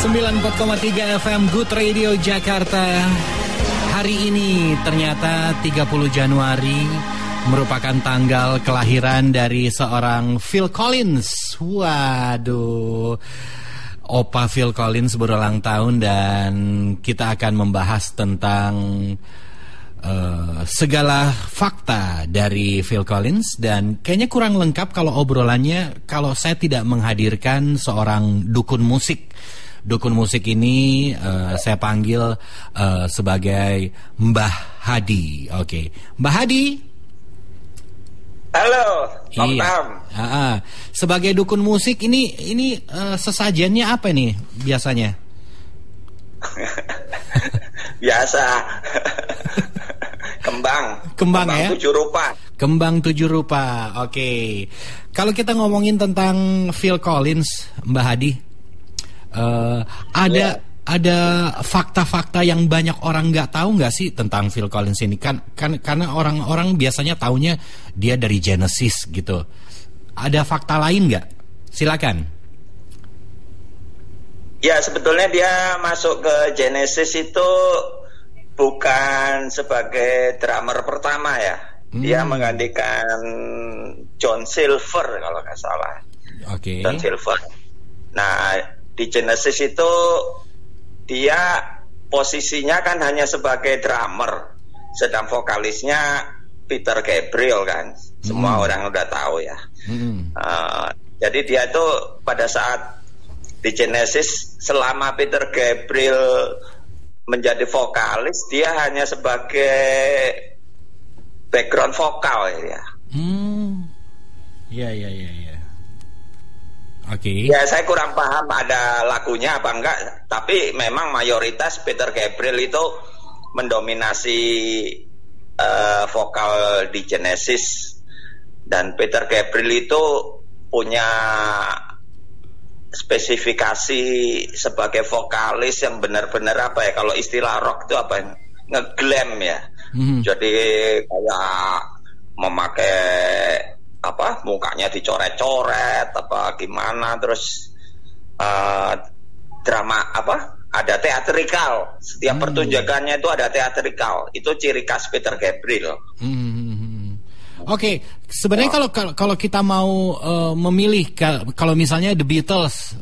94,3 FM Good Radio Jakarta. Hari ini ternyata 30 Januari merupakan tanggal kelahiran dari seorang Phil Collins. Waduh, Opa Phil Collins berulang tahun dan kita akan membahas tentang segala fakta dari Phil Collins. Dan kayaknya kurang lengkap kalau obrolannya kalau saya tidak menghadirkan seorang dukun musik. Dukun musik ini saya panggil sebagai Mbah Hadi. Oke, Mbah Hadi. Halo, Om Tam. Sebagai dukun musik ini sesajennya apa nih biasanya? Biasa. Kembang ya? 7 rupa. Kembang 7 rupa. Oke. Kalau kita ngomongin tentang Phil Collins, Mbah Hadi, ada fakta-fakta yang banyak orang nggak tahu nggak sih tentang Phil Collins ini? Karena orang-orang biasanya taunya dia dari Genesis gitu. Ada fakta lain nggak? Silakan. Ya, sebetulnya dia masuk ke Genesis itu bukan sebagai drummer pertama ya. Dia menggantikan John Silver kalau nggak salah. Oke. John Silver. Nah, di Genesis itu dia posisinya kan hanya sebagai drummer, sedang vokalisnya Peter Gabriel kan. Semua orang udah tahu ya. Jadi dia itu pada saat di Genesis selama Peter Gabriel menjadi vokalis, dia hanya sebagai background vokal ya. Ya. Oke. Ya, saya kurang paham ada lagunya apa enggak, tapi memang mayoritas Peter Gabriel itu mendominasi vokal di Genesis. Dan Peter Gabriel itu punya spesifikasi sebagai vokalis yang benar-benar apa ya, kalau istilah rock itu apa, ngeglam ya. Jadi kayak memakai apa, mukanya dicoret-coret apa gimana, terus drama apa, ada teatrikal, setiap pertunjukannya itu ada teatrikal. Itu ciri khas Peter Gabriel. Oke, sebenarnya kalau kita mau memilih kalau misalnya The Beatles,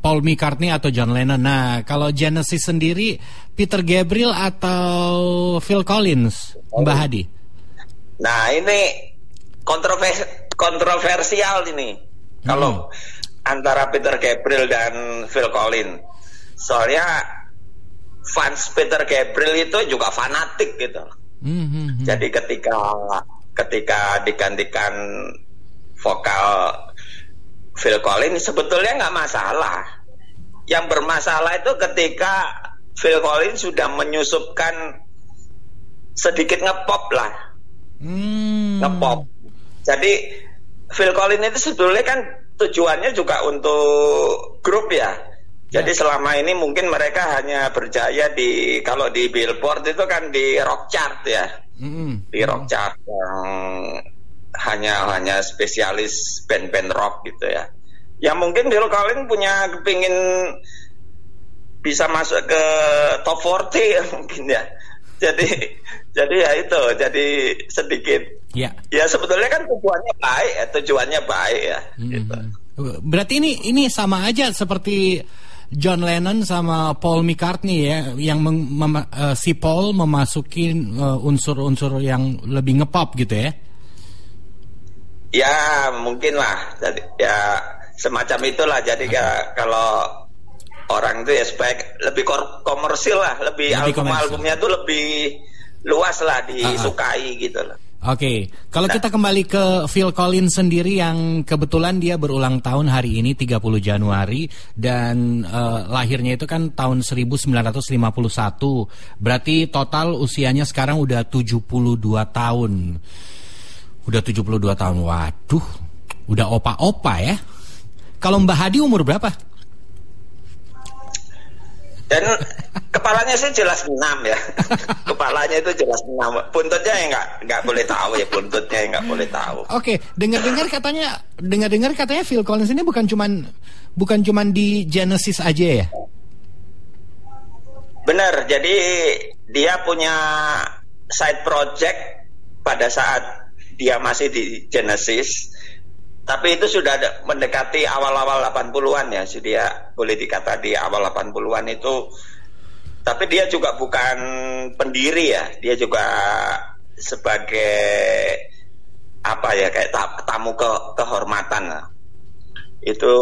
Paul McCartney atau John Lennon. Nah, kalau Genesis sendiri Peter Gabriel atau Phil Collins, Mbah Hadi? Nah, ini kontroversial ini kalau antara Peter Gabriel dan Phil Collins. Soalnya fans Peter Gabriel itu juga fanatik gitu. Jadi ketika digantikan vokal Phil Collins sebetulnya nggak masalah. Yang bermasalah itu ketika Phil Collins sudah menyusupkan sedikit ngepop lah. Ngepop. Jadi Phil Collins itu sebetulnya kan tujuannya juga untuk grup ya. Jadi selama ini mungkin mereka hanya berjaya kalau di Billboard itu kan di rock chart ya. Di rock chart yang hanya spesialis band-band rock gitu ya. Ya mungkin Phil Collins punya kepingin bisa masuk ke top 40 mungkin ya. Jadi ya itu, jadi sedikit. Ya sebetulnya kan tujuannya baik ya. Gitu. Berarti ini sama aja seperti John Lennon sama Paul McCartney ya, yang si Paul memasuki unsur-unsur yang lebih ngepop gitu ya? Ya mungkin lah, jadi ya semacam itulah. Jadi kalau orang itu ya supaya lebih komersil lah, lebih album-albumnya tuh lebih luas lah disukai gitu loh. Oke, kalau kita kembali ke Phil Collins sendiri yang kebetulan dia berulang tahun hari ini 30 Januari dan lahirnya itu kan tahun 1951. Berarti total usianya sekarang udah 72 tahun. Udah 72 tahun. Waduh, udah opa-opa ya. Kalau Mbah Hadi umur berapa? Dan kepalanya sih jelas 6 ya. Kepalanya itu jelas 6. Buntutnya ya nggak boleh tahu ya, buntutnya nggak boleh tahu. Oke, dengar-dengar katanya Phil Collins ini bukan cuman Bukan cuma di Genesis aja ya? Benar, jadi dia punya side project pada saat dia masih di Genesis, tapi itu sudah mendekati awal-awal 80-an ya, jadi dia boleh dikata di awal 80-an itu. Tapi dia juga bukan pendiri ya, dia juga sebagai apa ya, kayak tamu kehormatan lah. Itu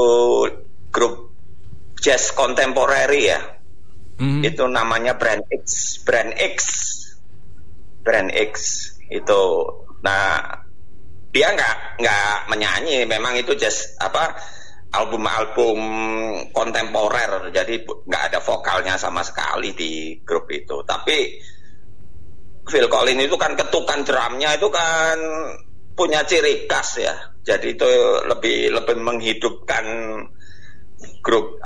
grup jazz kontemporeri ya. Itu namanya Brand X itu. Nah, dia nggak menyanyi, memang itu jazz album-album kontemporer, jadi nggak ada vokalnya sama sekali di grup itu. Tapi Phil Collins itu kan ketukan drumnya itu kan punya ciri khas ya, jadi itu lebih menghidupkan grup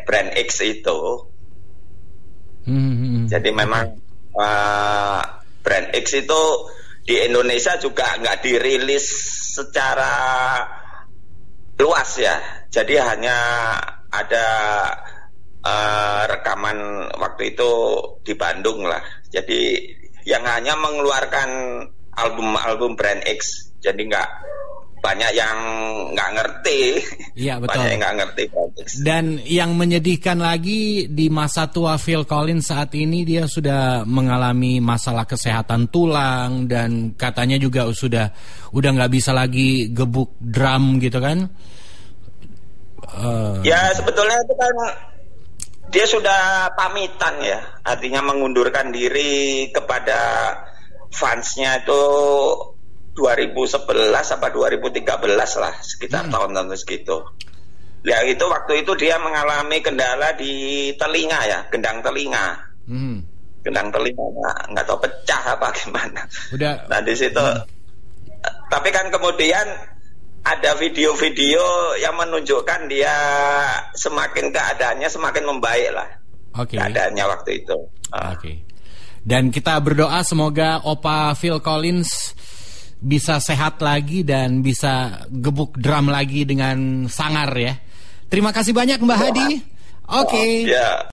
Brand X itu. Jadi memang Brand X itu di Indonesia juga nggak dirilis secara luas ya. Jadi hanya ada rekaman waktu itu di Bandung lah. Jadi yang hanya mengeluarkan album-album Brand X. Jadi nggak banyak yang nggak ngerti. Iya, betul. Banyak yang nggak ngerti. Dan yang menyedihkan lagi, di masa tua Phil Collins saat ini dia sudah mengalami masalah kesehatan tulang dan katanya juga udah nggak bisa lagi gebuk drum gitu kan? Ya sebetulnya itu kan dia sudah pamitan ya, artinya mengundurkan diri kepada fansnya itu 2011 apa 2013 lah, sekitar tahun-tahun segitu. Ya itu waktu itu dia mengalami kendala di telinga ya, gendang telinga. Gendang telinga nggak tahu pecah apa gimana. Nah di situ. Tapi kan kemudian ada video-video yang menunjukkan dia keadaannya semakin membaik lah. Keadaannya waktu itu. Dan kita berdoa semoga Opa Phil Collins bisa sehat lagi dan bisa gebuk drum lagi dengan sangar ya. Terima kasih banyak Mbah Hadi. Ya.